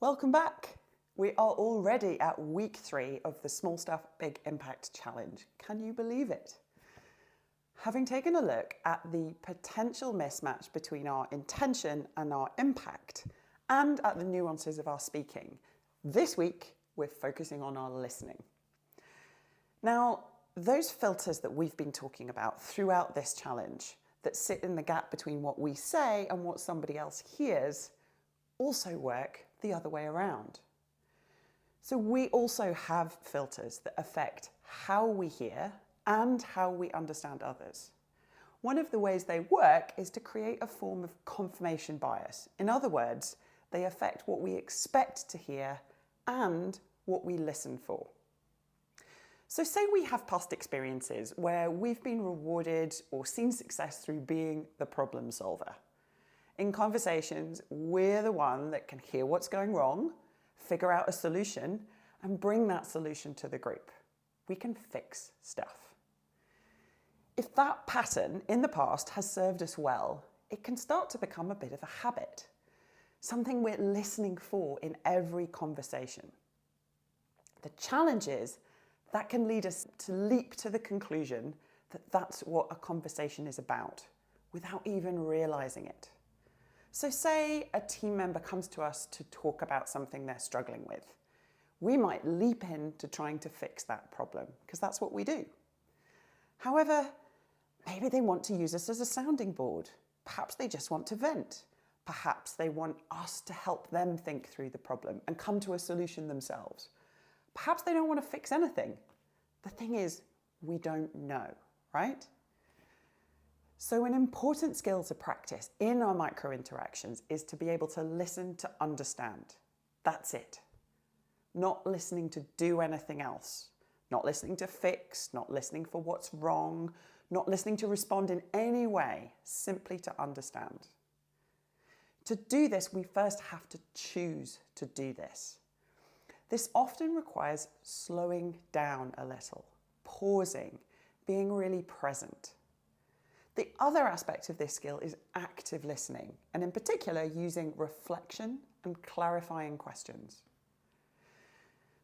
Welcome back. We are already at week 3 of the Small Stuff Big Impact Challenge. Can you believe it? Having taken a look at the potential mismatch between our intention and our impact, and at the nuances of our speaking, this week we're focusing on our listening. Now, those filters that we've been talking about throughout this challenge that sit in the gap between what we say and what somebody else hears also work the other way around. So we also have filters that affect how we hear and how we understand others. One of the ways they work is to create a form of confirmation bias. In other words, they affect what we expect to hear and what we listen for. So say we have past experiences where we've been rewarded or seen success through being the problem solver. In conversations, we're the one that can hear what's going wrong, figure out a solution, and bring that solution to the group. We can fix stuff. If that pattern in the past has served us well, it can start to become a bit of a habit, something we're listening for in every conversation. The challenge is that can lead us to leap to the conclusion that that's what a conversation is about, without even realizing it. So say a team member comes to us to talk about something they're struggling with. We might leap into trying to fix that problem, because that's what we do. However, maybe they want to use us as a sounding board. Perhaps they just want to vent. Perhaps they want us to help them think through the problem and come to a solution themselves. Perhaps they don't want to fix anything. The thing is, we don't know, right? So an important skill to practice in our micro interactions is to be able to listen to understand. That's it. Not listening to do anything else. Not listening to fix, not listening for what's wrong, not listening to respond in any way, simply to understand. To do this, we first have to choose to do this. This often requires slowing down a little, pausing, being really present. The other aspect of this skill is active listening, and in particular using reflection and clarifying questions.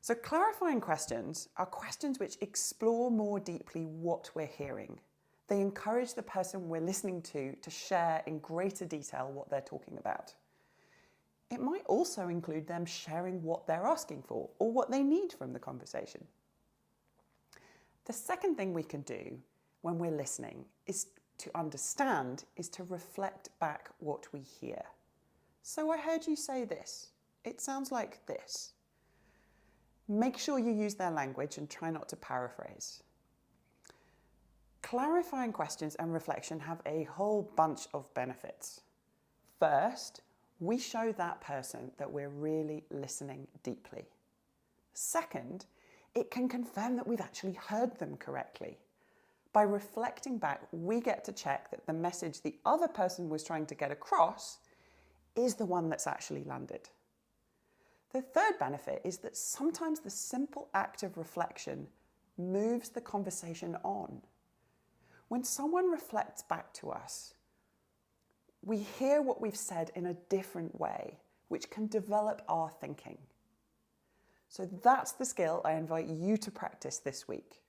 So clarifying questions are questions which explore more deeply what we're hearing. They encourage the person we're listening to share in greater detail what they're talking about. It might also include them sharing what they're asking for or what they need from the conversation. The second thing we can do when we're listening is to reflect back what we hear. So I heard you say this. It sounds like this. Make sure you use their language and try not to paraphrase. Clarifying questions and reflection have a whole bunch of benefits. First, we show that person that we're really listening deeply. Second, it can confirm that we've actually heard them correctly. By reflecting back, we get to check that the message the other person was trying to get across is the one that's actually landed. The third benefit is that sometimes the simple act of reflection moves the conversation on. When someone reflects back to us, we hear what we've said in a different way, which can develop our thinking. So that's the skill I invite you to practice this week.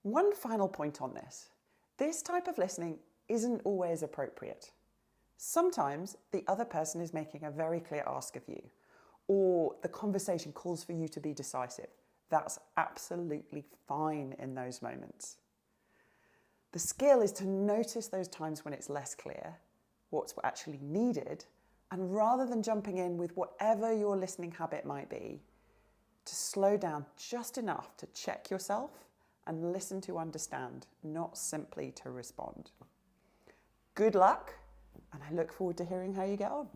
One final point on this. This type of listening isn't always appropriate. Sometimes the other person is making a very clear ask of you, or the conversation calls for you to be decisive. That's absolutely fine in those moments. The skill is to notice those times when it's less clear, what's actually needed, and rather than jumping in with whatever your listening habit might be, to slow down just enough to check yourself and listen to understand, not simply to respond. Good luck, and I look forward to hearing how you get on.